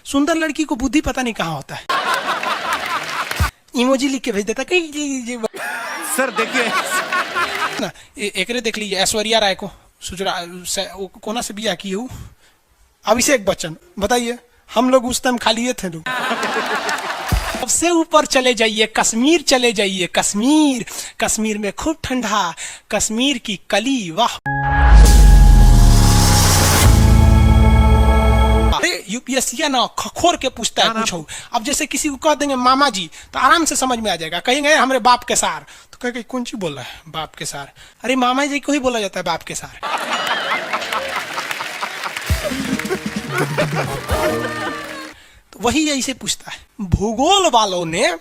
सुंदर लड़की को बुद्धि पता नहीं कहाँ होता है। इमोजी लिख के भेज देता कहीं। सर देखिए ना एकरे देख लीजिए, ऐश्वर्या राय को कोना से बिया की हूँ, अभिषेक बच्चन, बताइए हम लोग उस टाइम खाली थे लोग। सबसे ऊपर चले जाइए, कश्मीर चले जाइए, कश्मीर, कश्मीर में खूब ठंडा, कश्मीर की कली, वाह। यूपीएससी ना खखोर के पूछता है पूछो। अब जैसे किसी को कह देंगे मामा जी तो आराम से समझ में आ जाएगा। कहेंगे हमारे बाप के सार, तो कहेंगे कौन सी बोल रहा है बाप के सार? अरे मामा जी को ही बोला जाता है बाप के सार। तो वही ऐसे पूछता है। भूगोल वालों ने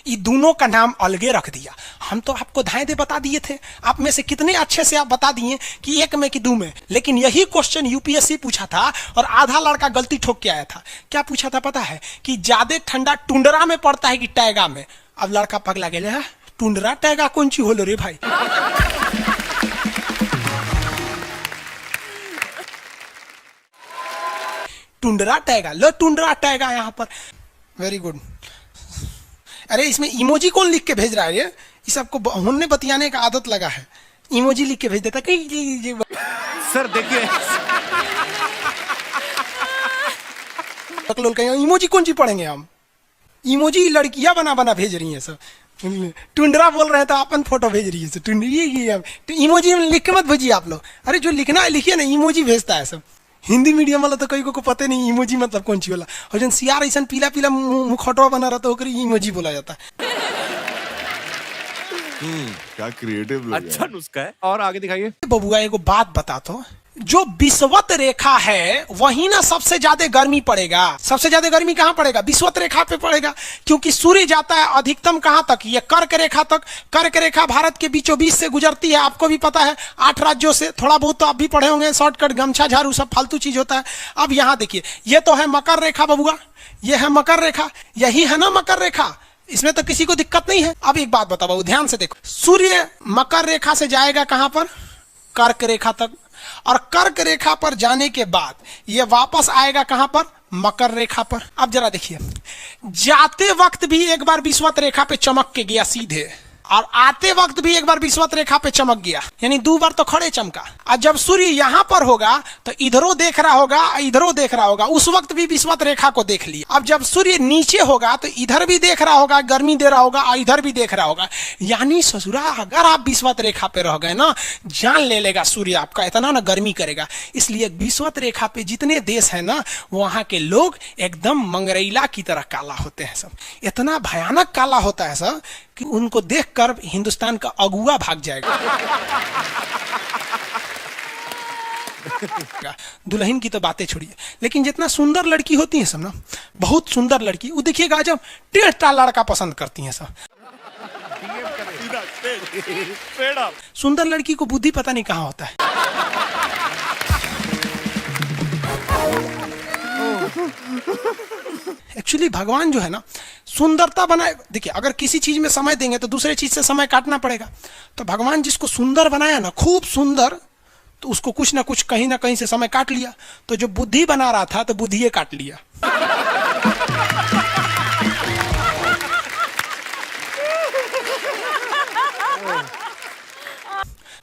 ये दोनों का नाम अलगे रख दिया। हम तो आपको धाए दे बता दिए थे, आप में से कितने अच्छे से आप बता दिए कि एक में कि दो में। लेकिन यही क्वेश्चन यूपीएससी पूछा था और आधा लड़का गलती ठोक के आया था। क्या पूछा था पता है? कि ज्यादा ठंडा टुंड्रा में पड़ता है कि टैगा में। अब लड़का पगला गया, टुंड्रा टैगा कौन सी होलो रे भाई? टुंड्रा टैगा, लो टुंड्रा टैगा यहाँ पर। Very good. अरे इसमें इमोजी कौन लिख के भेज रहा है? ये सबको होने बतियाने का आदत लगा है। इमोजी लिख के भेज देता कहीं। सर देखिए लोग कहेंगे इमोजी कौन सी पढ़ेंगे हम? इमोजी लड़कियां बना बना भेज रही हैं सब। टुंड्रा बोल रहे हैं तो अपन फोटो भेज रही है सब। तो इमोजी लिख के मत भेजिए आप लोग। अरे जो लिखना है लिखिए ना, इमोजी भेजता है सब। हिंदी मीडियम वाला तो कई को पता नहीं इमोजी मतलब कौन सी वाला। और जन सियार ऐसा पीला पीला मुखौटवा बना रहा तो इमोजी बोला जाता है। क्या क्रिएटिव लोग हैं। अच्छा नुस्खा है। और आगे दिखाइए। बबुआ एगो बात बता तो, जो विषुवत रेखा है वही ना सबसे ज्यादा गर्मी पड़ेगा। सबसे ज्यादा गर्मी कहाँ पड़ेगा? विषुवत रेखा पे पड़ेगा, क्योंकि सूर्य जाता है अधिकतम कहाँ तक? ये कर्क रेखा तक। कर्क रेखा भारत के बीचों बीच से गुजरती है, आपको भी पता है। 8 राज्यों से, थोड़ा बहुत तो आप भी पढ़े होंगे। शॉर्टकट, गमछा, झाड़ू सब फालतू चीज होता है। अब यहाँ देखिए, ये तो है मकर रेखा बबुआ, ये है मकर रेखा, यही है ना मकर रेखा। इसमें तो किसी को दिक्कत नहीं है। अब एक बात बताओ, ध्यान से देखो, सूर्य मकर रेखा से जाएगा कहां पर? कर्क रेखा तक। और कर्क रेखा पर जाने के बाद ये वापस आएगा कहां पर? मकर रेखा पर। अब जरा देखिए, जाते वक्त भी एक बार विषुवत रेखा पे चमक के गया सीधे, और आते वक्त भी एक बार विषुवत रेखा पे चमक गया, यानी 2 बार तो खड़े चमका। और जब सूर्य यहां पर होगा तो इधरों देख रहा होगा, इधरों देख रहा होगा, उस वक्त भी विषुवत रेखा को देख लिया। अब जब सूर्य नीचे होगा तो इधर भी देख रहा होगा, गर्मी दे रहा होगा, और इधर भी देख रहा होगा। यानी ससुरा अगर आप विषुवत रेखा पे रह गए ना, जान ले लेगा सूर्य आपका, इतना ना गर्मी करेगा। इसलिए विषुवत रेखा पे जितने देश है ना, वहां के लोग एकदम मंगरैला की तरह काला होते हैं सब। इतना भयानक काला होता है सब कि उनको देखकर हिंदुस्तान का अगुआ भाग जाएगा। दुल्हन की तो बातें छोड़िए, लेकिन जितना सुंदर लड़की होती है सब ना, बहुत सुंदर लड़की, वो देखिएगा जब टेढ़ा लड़का पसंद करती हैं सब। सुंदर लड़की को बुद्धि पता नहीं कहाँ होता है। एक्चुअली भगवान जो है ना, सुंदरता बनाए। देखिए, अगर किसी चीज में समय देंगे तो दूसरे चीज से समय काटना पड़ेगा। तो भगवान जिसको सुंदर बनाया ना, खूब सुंदर, तो उसको कुछ ना कुछ कहीं ना कहीं से समय काट लिया। तो जो बुद्धि बना रहा था तो बुद्धि काट लिया।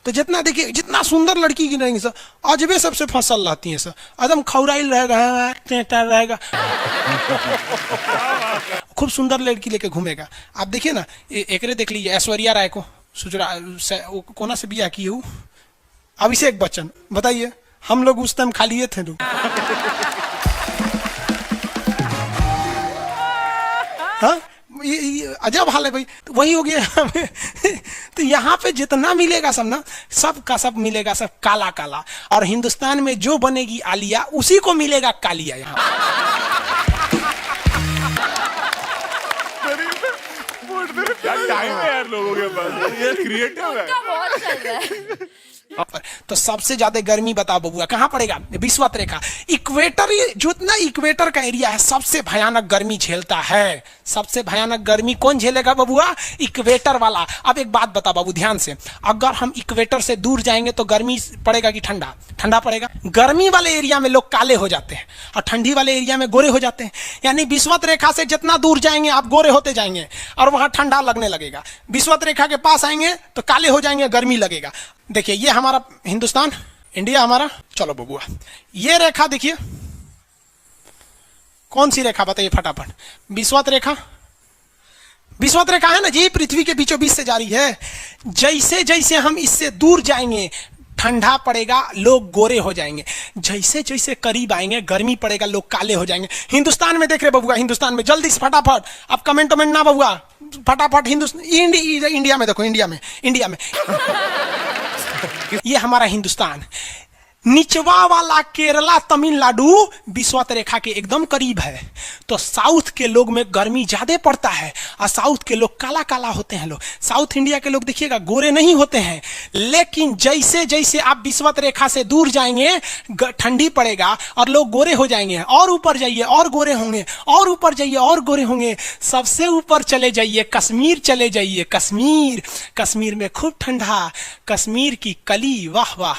तो जितना देखिए, जितना सुंदर लड़की की रहेंगी सर, अजबे सबसे फसल रहती है सर, एकदम खौराइल रहेगा। खूब सुंदर लड़की लेके घूमेगा। आप देखिए ना, एकरे देख लीजिए, ऐश्वर्या राय को कोना से बिया की हूँ, अभिषेक बच्चन, बताइए हम लोग उस टाइम खाली थे लोग। हाँ, अजब हाल है भाई। तो वही हो गया। तो यहाँ पे जितना मिलेगा सब ना, सब का सब मिलेगा, सब काला काला। और हिंदुस्तान में जो बनेगी आलिया, उसी को मिलेगा कालिया। यहाँ क्या टाइम है यार लोगों के पास, ये क्रिएटिव है। बहुत चल रहा है। तो सबसे ज्यादा गर्मी बताओ बबुआ कहां पड़ेगा? विषुवत रेखा। इक्वेटर, जितना इक्वेटर का एरिया है सबसे भयानक गर्मी झेलता है। सबसे भयानक गर्मी कौन झेलेगा बबुआ? इक्वेटर वाला। अब एक बात बता बाबू ध्यान से, अगर हम इक्वेटर से दूर जाएंगे तो गर्मी पड़ेगा कि ठंडा? ठंडा पड़ेगा। गर्मी वाले एरिया में लोग काले हो जाते हैं और ठंडी वाले एरिया में गोरे हो जाते हैं। यानी विषुवत रेखा से जितना दूर जाएंगे आप गोरे होते जाएंगे और वहां ठंडा लगने लगेगा। विषुवत रेखा के पास आएंगे तो काले हो जाएंगे, गर्मी लगेगा। देखिए ये हमारा हिंदुस्तान, इंडिया हमारा। चलो बबुआ ये रेखा देखिए, कौन सी रेखा बताइए फटाफट? विषुवत रेखा। विषुवत रेखा है ना जी, पृथ्वी के बीचों बीच से जा रही है। जैसे जैसे हम इससे दूर जाएंगे ठंडा पड़ेगा, लोग गोरे हो जाएंगे। जैसे जैसे करीब आएंगे गर्मी पड़ेगा, लोग काले हो जाएंगे। हिंदुस्तान में देख रहे बबुआ, हिंदुस्तान में जल्दी से फटाफट, अब कमेंट ना बबुआ, फटाफट हिंदुस्तान, इंडिया में देखो, इंडिया में ये हमारा हिंदुस्तान। निचवा वाला केरला, तमिलनाडु विषुवत रेखा के एकदम करीब है। तो साउथ के लोग में गर्मी ज्यादा पड़ता है और साउथ के लोग काला काला होते हैं। लोग साउथ इंडिया के लोग देखिएगा गोरे नहीं होते हैं। लेकिन जैसे जैसे आप विषुवत रेखा से दूर जाएंगे ठंडी पड़ेगा और लोग गोरे हो जाएंगे। और ऊपर जाइए और गोरे होंगे, और ऊपर जाइए और गोरे होंगे। सबसे ऊपर चले जाइए, कश्मीर चले जाइए। कश्मीर में खूब ठंडा, कश्मीर की कली, वाह वाह।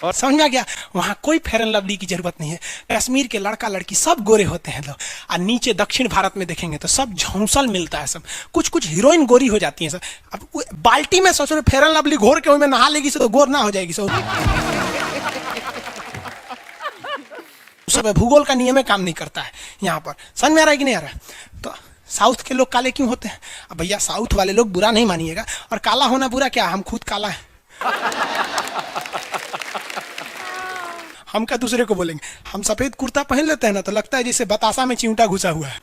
और समझ में आ गया? वहां कोई फेयर एंड लवली की जरूरत नहीं है। कश्मीर के लड़का लड़की सब गोरे होते हैं लोग। और नीचे दक्षिण भारत में देखेंगे तो सब झौंसल मिलता है, सब कुछ हीरोइन गोरी हो जाती है सब। अब बाल्टी में सोच रहे फेयर एंड लवली घोर के में नहा लेगी तो गोर ना हो जाएगी सब। भूगोल का नियम काम नहीं करता है यहाँ पर। समझ में आ रहा है कि नहीं आ रहा है? तो साउथ के लोग काले क्यों होते हैं? अब भैया साउथ वाले लोग बुरा नहीं मानिएगा, और काला होना बुरा क्या? हम खुद काला है। हम क्या दूसरे को बोलेंगे? हम सफेद कुर्ता पहन लेते हैं ना तो लगता है जैसे बतासा में चिमटा घुसा हुआ है।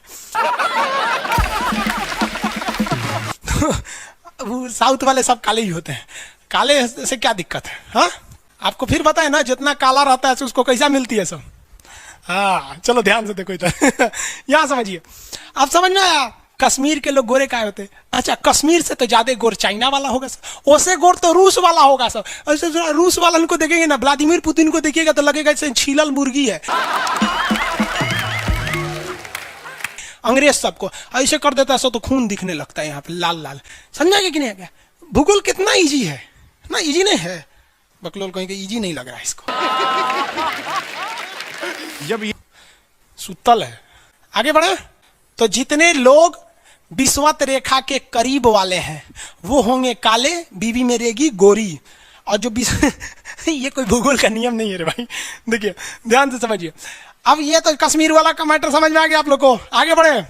तो साउथ वाले सब काले ही होते हैं। काले से क्या दिक्कत है? हाँ आपको फिर पता है ना, जितना काला रहता है उसको कैसा मिलती है सब। हाँ चलो ध्यान से देखो इधर। यहाँ समझिए, आप समझ में आया? कश्मीर के लोग गोरे काय होते हैं? अच्छा कश्मीर से तो ज्यादा गोर चाइना वाला होगा सर, ओसे गोर तो रूस वाला होगा सर। ऐसे रूस वाला को देखेंगे ना, व्लादिमीर पुतिन को देखिएगा तो लगेगा जैसे छीलल मुर्गी है। अंग्रेज सबको ऐसे कर देता है तो खून दिखने लगता है यहाँ पे लाल लाल। समझा कि नहीं? क्या भूगोल कितना इजी है ना? इजी नहीं है, बकलोल कहेंगे इजी नहीं लग रहा है इसको। जब ये सुतल है। आगे बढ़े तो जितने लोग विषुवत रेखा के करीब वाले हैं वो होंगे काले, बीवी में रहेगी गोरी। और जो ये कोई भूगोल का नियम नहीं है रे भाई। देखिए ध्यान से समझिए। अब ये तो कश्मीर वाला का मैटर समझ में आ गया आप लोग को। आगे बढ़े।